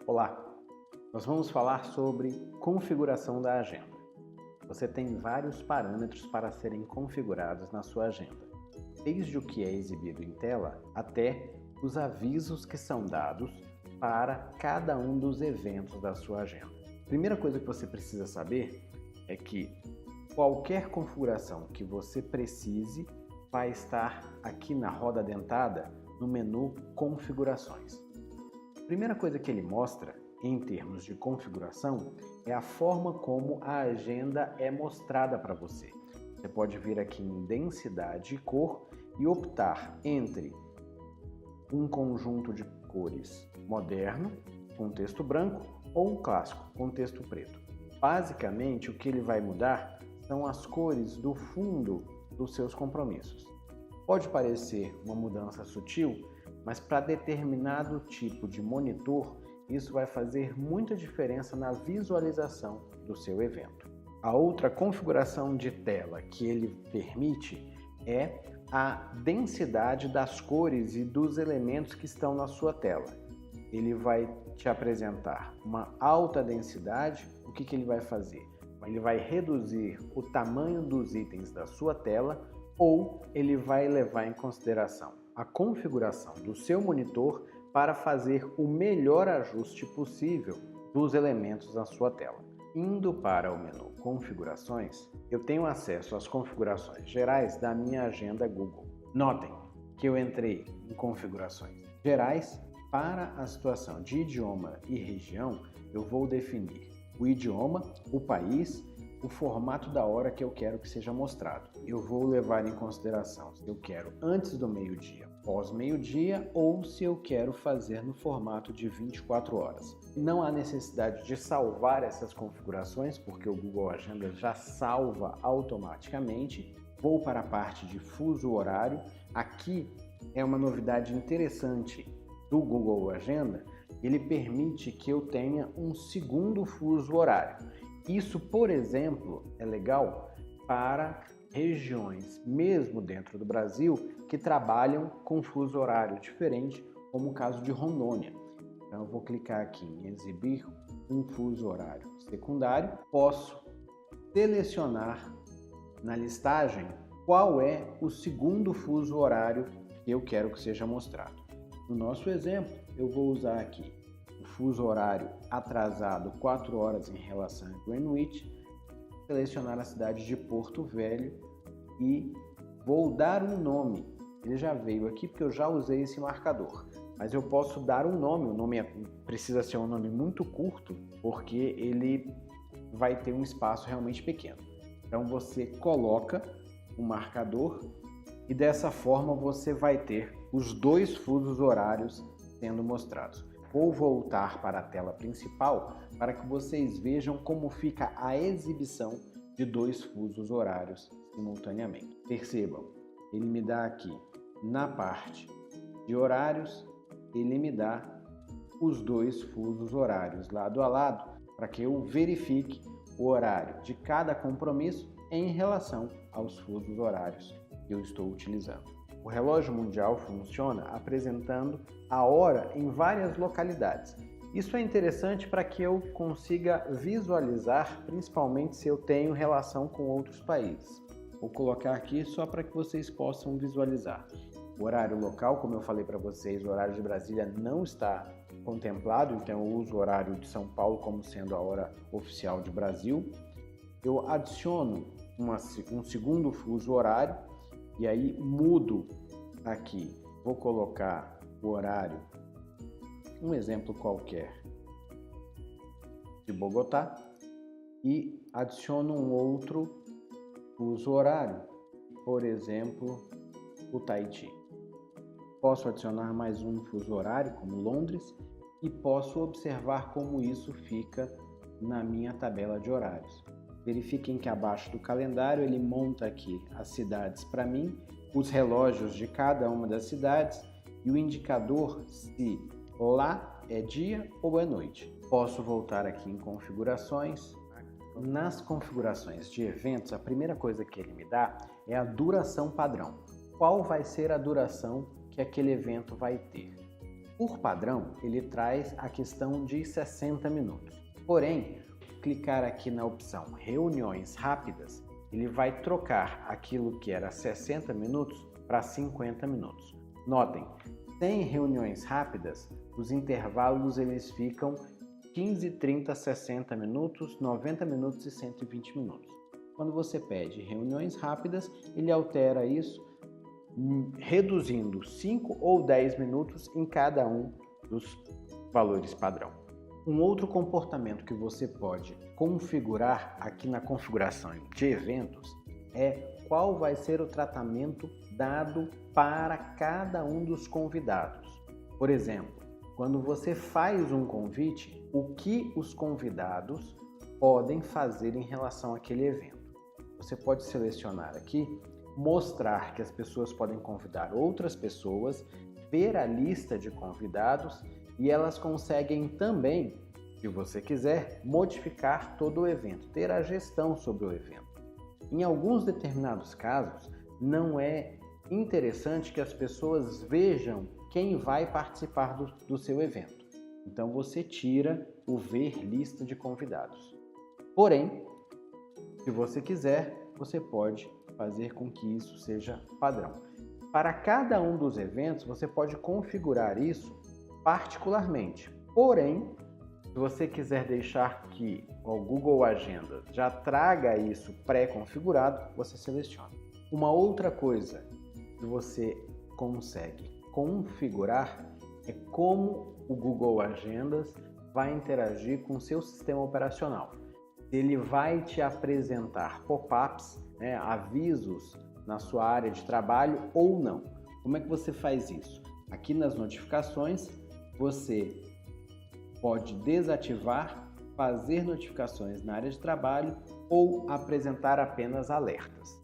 Olá, nós vamos falar sobre configuração da agenda. Você tem vários parâmetros para serem configurados na sua agenda, desde o que é exibido em tela até os avisos que são dados para cada um dos eventos da sua agenda. A primeira coisa que você precisa saber é que qualquer configuração que você precise vai estar aqui na roda dentada no menu Configurações. A primeira coisa que ele mostra, em termos de configuração, é a forma como a agenda é mostrada para você. Você pode vir aqui em densidade e cor e optar entre um conjunto de cores moderno, com texto branco, ou clássico, com texto preto. Basicamente, o que ele vai mudar são as cores do fundo dos seus compromissos. Pode parecer uma mudança sutil, mas para determinado tipo de monitor, isso vai fazer muita diferença na visualização do seu evento. A outra configuração de tela que ele permite é a densidade das cores e dos elementos que estão na sua tela. Ele vai te apresentar uma alta densidade. O que ele vai fazer? Ele vai reduzir o tamanho dos itens da sua tela ou ele vai levar em consideração a configuração do seu monitor para fazer o melhor ajuste possível dos elementos na sua tela. Indo para o menu Configurações, eu tenho acesso às configurações gerais da minha agenda Google. Notem que eu entrei em Configurações Gerais. Para a situação de idioma e região, eu vou definir o idioma, o país, o formato da hora que eu quero que seja mostrado. Eu vou levar em consideração se eu quero antes do meio-dia, pós-meio-dia ou se eu quero fazer no formato de 24 horas. Não há necessidade de salvar essas configurações porque o Google Agenda já salva automaticamente. Vou para a parte de fuso horário. Aqui é uma novidade interessante do Google Agenda. Ele permite que eu tenha um segundo fuso horário. Isso, por exemplo, é legal para regiões, mesmo dentro do Brasil, que trabalham com fuso horário diferente, como o caso de Rondônia. Então eu vou clicar aqui em exibir um fuso horário secundário. Posso selecionar na listagem qual é o segundo fuso horário que eu quero que seja mostrado. No nosso exemplo, eu vou usar aqui o fuso horário atrasado 4 horas em relação a Greenwich, selecionar a cidade de Porto Velho e vou dar um nome. Ele já veio aqui porque eu já usei esse marcador, mas eu posso dar um nome. O nome precisa ser um nome muito curto porque ele vai ter um espaço realmente pequeno. Então você coloca o marcador e dessa forma você vai ter os dois fusos horários sendo mostrados. Vou voltar para a tela principal para que vocês vejam como fica a exibição de dois fusos horários simultaneamente. Percebam, ele me dá aqui na parte de horários, ele me dá os dois fusos horários lado a lado para que eu verifique o horário de cada compromisso em relação aos fusos horários que eu estou utilizando. O relógio mundial funciona apresentando a hora em várias localidades. Isso é interessante para que eu consiga visualizar, principalmente se eu tenho relação com outros países. Vou colocar aqui só para que vocês possam visualizar. O horário local, como eu falei para vocês, o horário de Brasília não está contemplado, então eu uso o horário de São Paulo como sendo a hora oficial de Brasil. Eu adiciono um segundo fuso horário e aí mudo aqui. Vou colocar o horário, um exemplo qualquer, de Bogotá e adiciono um outro fuso horário, por exemplo, o Tahiti. Posso adicionar mais um fuso horário, como Londres, e posso observar como isso fica na minha tabela de horários. Verifiquem que abaixo do calendário ele monta aqui as cidades para mim, os relógios de cada uma das cidades e o indicador se lá é dia ou é noite. Posso voltar aqui em configurações. Nas configurações de eventos, a primeira coisa que ele me dá é a duração padrão. Qual vai ser a duração que aquele evento vai ter? Por padrão, ele traz a questão de 60 minutos. Porém, clicar aqui na opção Reuniões Rápidas, ele vai trocar aquilo que era 60 minutos para 50 minutos. Notem, sem reuniões rápidas, os intervalos eles ficam 15, 30, 60 minutos, 90 minutos e 120 minutos. Quando você pede reuniões rápidas, ele altera isso, reduzindo 5 ou 10 minutos em cada um dos valores padrão. Um outro comportamento que você pode configurar aqui na configuração de eventos é qual vai ser o tratamento dado para cada um dos convidados. Por exemplo, quando você faz um convite, o que os convidados podem fazer em relação àquele evento. Você pode selecionar aqui, mostrar que as pessoas podem convidar outras pessoas, ver a lista de convidados e elas conseguem também, se você quiser, modificar todo o evento, ter a gestão sobre o evento. Em alguns determinados casos, não é interessante que as pessoas vejam quem vai participar do seu evento. Então você tira o ver lista de convidados. Porém, se você quiser, você pode fazer com que isso seja padrão. Para cada um dos eventos, você pode configurar isso particularmente. Porém, se você quiser deixar que o Google Agenda já traga isso pré-configurado, você seleciona. Uma outra coisa que você consegue configurar é como o Google Agendas vai interagir com o seu sistema operacional. Ele vai te apresentar pop-ups, avisos na sua área de trabalho ou não. Como é que você faz isso? Aqui nas notificações, você pode desativar, fazer notificações na área de trabalho ou apresentar apenas alertas.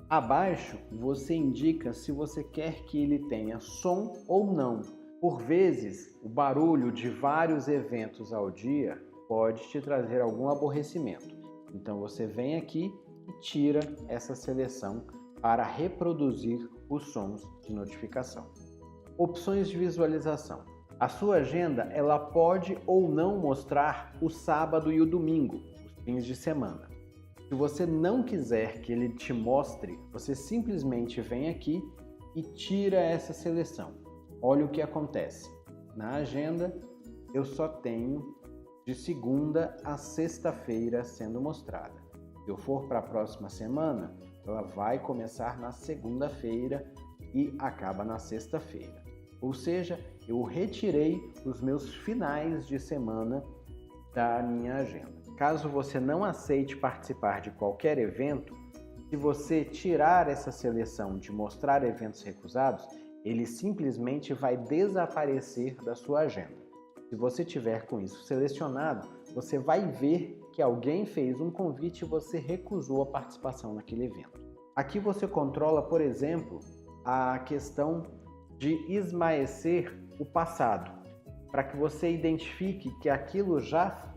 Abaixo, você indica se você quer que ele tenha som ou não. Por vezes, o barulho de vários eventos ao dia pode te trazer algum aborrecimento. Então você vem aqui e tira essa seleção para reproduzir os sons de notificação. Opções de visualização. A sua agenda ela pode ou não mostrar o sábado e o domingo, os fins de semana. Se você não quiser que ele te mostre, você simplesmente vem aqui e tira essa seleção. Olha o que acontece. Na agenda, eu só tenho de segunda a sexta-feira sendo mostrada. Se eu for para a próxima semana, ela vai começar na segunda-feira e acaba na sexta-feira. Ou seja, eu retirei os meus finais de semana da minha agenda. Caso você não aceite participar de qualquer evento, se você tirar essa seleção de mostrar eventos recusados, ele simplesmente vai desaparecer da sua agenda. Se você tiver com isso selecionado, você vai ver que alguém fez um convite e você recusou a participação naquele evento. Aqui você controla, por exemplo, a questão de esmaecer o passado, para que você identifique que aquilo já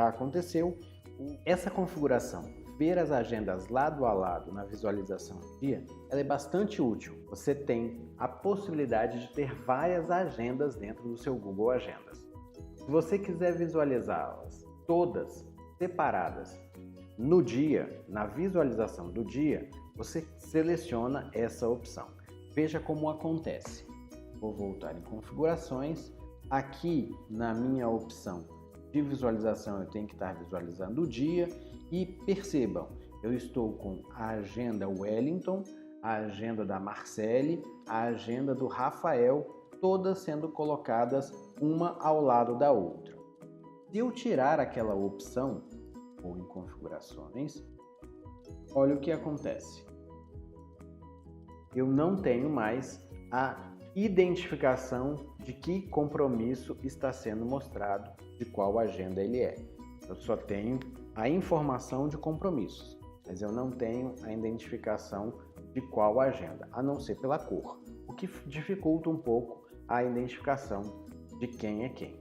aconteceu. Essa configuração, ver as agendas lado a lado na visualização do dia, ela é bastante útil. Você tem a possibilidade de ter várias agendas dentro do seu Google Agendas. Se você quiser visualizá-las todas separadas no dia, na visualização do dia, você seleciona essa opção. Veja como acontece. Vou voltar em configurações. Aqui na minha opção de visualização eu tenho que estar visualizando o dia e percebam, eu estou com a agenda Wellington, a agenda da Marcele, a agenda do Rafael, todas sendo colocadas uma ao lado da outra. Se eu tirar aquela opção, ou em configurações, olha o que acontece. Eu não tenho mais a identificação de que compromisso está sendo mostrado, de qual agenda ele é. Eu só tenho a informação de compromissos, mas eu não tenho a identificação de qual agenda, a não ser pela cor, o que dificulta um pouco a identificação de quem é quem.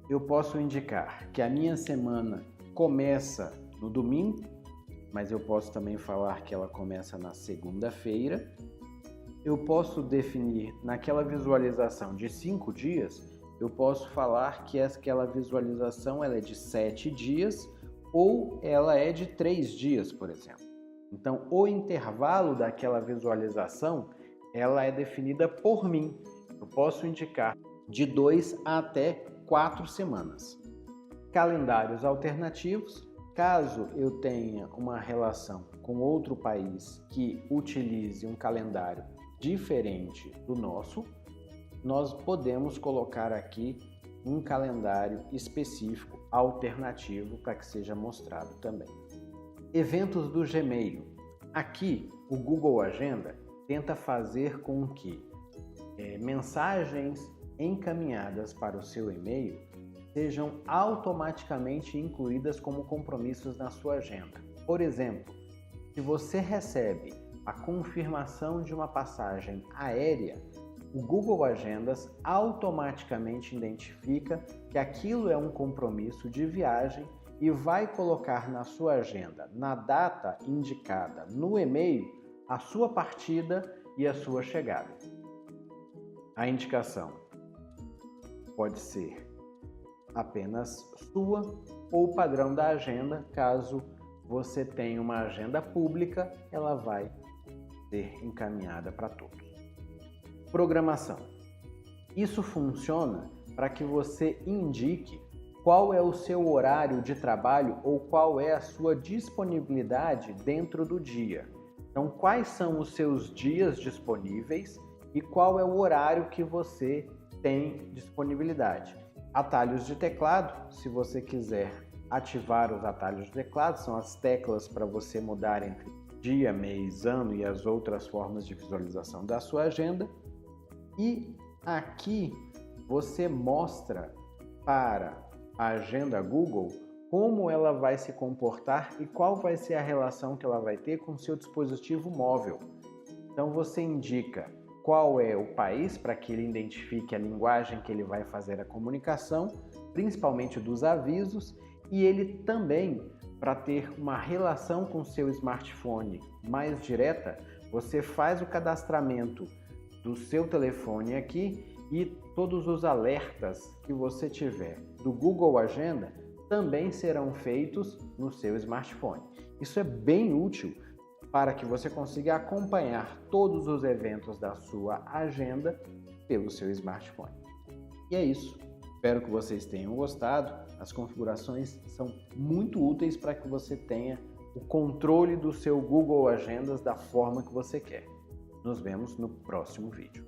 Eu posso indicar que a minha semana começa no domingo, mas eu posso também falar que ela começa na segunda-feira. eu posso definir naquela visualização de 5 dias, eu posso falar que aquela visualização ela é de 7 dias ou ela é de 3 dias, por exemplo. Então, o intervalo daquela visualização, ela é definida por mim. Eu posso indicar de 2 até 4 semanas. Calendários alternativos. Caso eu tenha uma relação com outro país que utilize um calendário diferente do nosso, nós podemos colocar aqui um calendário específico, alternativo, para que seja mostrado também. Eventos do Gmail. Aqui, o Google Agenda tenta fazer com que mensagens encaminhadas para o seu e-mail sejam automaticamente incluídas como compromissos na sua agenda. Por exemplo, se você recebe a confirmação de uma passagem aérea, o Google Agendas automaticamente identifica que aquilo é um compromisso de viagem e vai colocar na sua agenda, na data indicada no e-mail, a sua partida e a sua chegada. A indicação pode ser apenas sua ou padrão da agenda. Caso você tenha uma agenda pública, ela vai ser encaminhada para todos. Programação. Isso funciona para que você indique qual é o seu horário de trabalho ou qual é a sua disponibilidade dentro do dia. Então, quais são os seus dias disponíveis e qual é o horário que você tem disponibilidade. Atalhos de teclado, se você quiser ativar os atalhos de teclado, são as teclas para você mudar entre dia, mês, ano e as outras formas de visualização da sua agenda. E aqui você mostra para a agenda Google como ela vai se comportar e qual vai ser a relação que ela vai ter com o seu dispositivo móvel. Então você indica qual é o país para que ele identifique a linguagem que ele vai fazer a comunicação, principalmente dos avisos, e ele também, para ter uma relação com o seu smartphone mais direta, você faz o cadastramento do seu telefone aqui e todos os alertas que você tiver do Google Agenda também serão feitos no seu smartphone. Isso é bem útil para que você consiga acompanhar todos os eventos da sua agenda pelo seu smartphone. E é isso. Espero que vocês tenham gostado. As configurações são muito úteis para que você tenha o controle do seu Google Agendas da forma que você quer. Nos vemos no próximo vídeo.